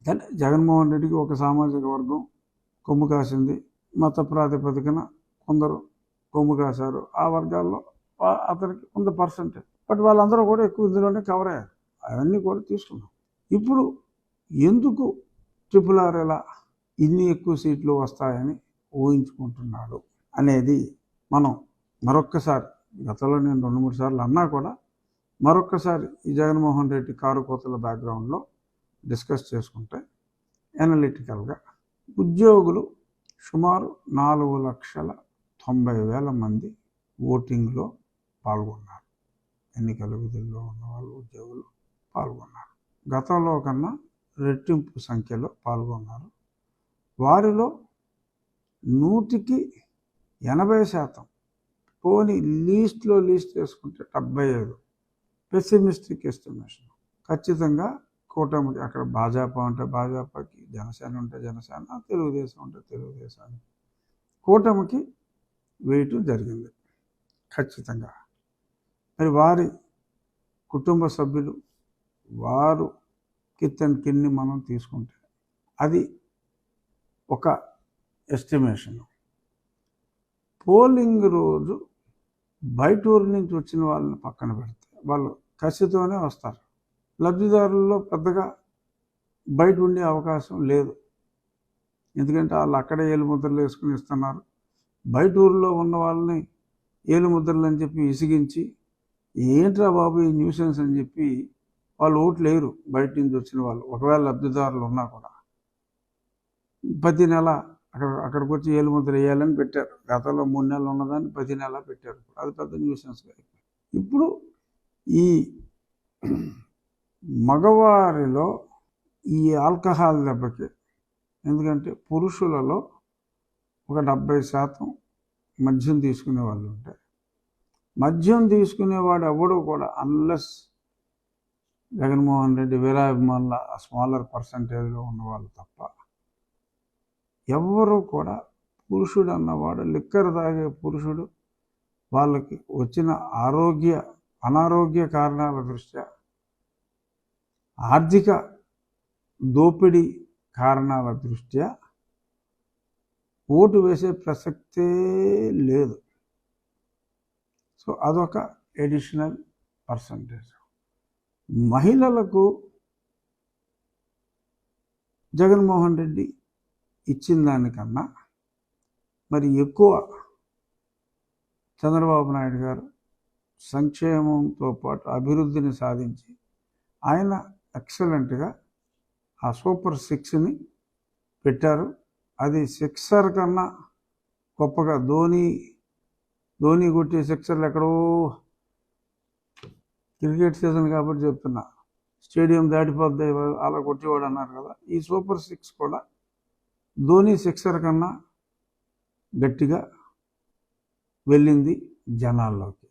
కానీ జగన్మోహన్ రెడ్డికి ఒక సామాజిక వర్గం కొమ్ము కాసింది, మత ప్రాతిపదికన కొందరు కొమ్ము కాశారు. ఆ వర్గాల్లో అతనికి కొంత పర్సెంటేజ్, బట్ వాళ్ళందరూ కూడా ఎక్కువ ఇందులోనే కవర్ అయ్యారు. అవన్నీ కూడా తీసుకున్నాం. ఇప్పుడు ఎందుకు RRR ఇలా ఇన్ని ఎక్కువ సీట్లు వస్తాయని ఊహించుకుంటున్నాడు అనేది మనం మరొక్కసారి, గతంలో నేను 2-3 సార్లు అన్నా కూడా మరొక్కసారి ఈ జగన్మోహన్ రెడ్డి కారు కోతల బ్యాక్గ్రౌండ్లో డిస్కస్ చేసుకుంటే, ఎనలిటికల్గా ఉద్యోగులు సుమారు 4,90,000 మంది ఓటింగ్లో పాల్గొన్నారు. ఎన్నికల విధుల్లో ఉన్న వాళ్ళు ఉద్యోగులు పాల్గొన్నారు. గతంలో కన్నా రెట్టింపు సంఖ్యలో పాల్గొన్నారు. వారిలో 100కి 80%, పోనీ లీస్ట్లో లీస్ట్ చేసుకుంటే 75, పెసిమిస్టిక్ ఎస్టిమేషన్, ఖచ్చితంగా కూటమికి, అక్కడ భాజపా ఉంటే భాజపాకి, జనసేన ఉంటే జనసేన, తెలుగుదేశం ఉంటే తెలుగుదేశానికి, కూటమికి వేయటం జరిగింది ఖచ్చితంగా. మరి వారి కుటుంబ సభ్యులు, వారు కిన్ని మనం తీసుకుంటే అది ఒక ఎస్టిమేషన్. పోలింగ్ రోజు బయట ఊరి నుంచి వచ్చిన వాళ్ళని పక్కన పెడితే వాళ్ళు కసితోనే వస్తారు. లబ్ధిదారుల్లో పెద్దగా బయట ఉండే అవకాశం లేదు, ఎందుకంటే వాళ్ళు అక్కడే ఏలుముద్రలు వేసుకుని ఇస్తున్నారు. బయట ఊరిలో ఉన్న వాళ్ళని ఏలుముద్రలు అని చెప్పి ఇసిగించి, ఏంట్రా బాబు ఈ న్యూసెన్స్ అని చెప్పి వాళ్ళు ఓట్లు వేయరు. బయట నుంచి వచ్చిన వాళ్ళు ఒకవేళ లబ్ధిదారులు ఉన్నా కూడా ప్రతి నెల అక్కడికి వచ్చి ఏలుముద్ర వేయాలని పెట్టారు. గతంలో 3 నెలలు ఉన్నదాన్ని ప్రతి నెల పెట్టారు. అది పెద్ద న్యూసెన్స్గా అయిపోయింది. ఇప్పుడు ఈ మగవారిలో ఈ ఆల్కహాల్ దెబ్బకి, ఎందుకంటే పురుషులలో ఒక 70% మద్యం తీసుకునే వాళ్ళు ఉంటారు. మద్యం తీసుకునేవాడు ఎవడు కూడా, అన్లెస్ జగన్మోహన్ రెడ్డి వీరాభిమానుల స్మాలర్ పర్సంటేజ్లో ఉన్నవాళ్ళు తప్ప, ఎవరు కూడా పురుషుడు అన్నవాడు, లిక్కర్ తాగే పురుషుడు, వాళ్ళకి వచ్చిన అనారోగ్య కారణాల దృష్ట్యా, ఆర్థిక దోపిడీ కారణాల దృష్ట్యా ఓటు వేసే ప్రసక్తే లేదు. సో అదొక ఎడిషనల్ పర్సంటేజ్. మహిళలకు జగన్మోహన్ రెడ్డి ఇచ్చిన దానికన్నా మరి ఎక్కువ చంద్రబాబు నాయుడు గారు సంక్షేమంతో పాటు అభివృద్ధిని సాధించి, ఆయన ఎక్సలెంట్గా ఆ సూపర్ 6ని పెట్టారు. అది సిక్సర్ కన్నా గొప్పగా, ధోని కొట్టే సిక్సర్లు ఎక్కడో, క్రికెట్ సీజన్ కాబట్టి చెప్తున్నా, స్టేడియం దాటిపోద్ది అలా కొట్టేవాడు అన్నారు కదా. ఈ సూపర్ 6 కూడా ధోని సిక్సర్ కన్నా గట్టిగా వెళ్ళింది జనాల్లోకి.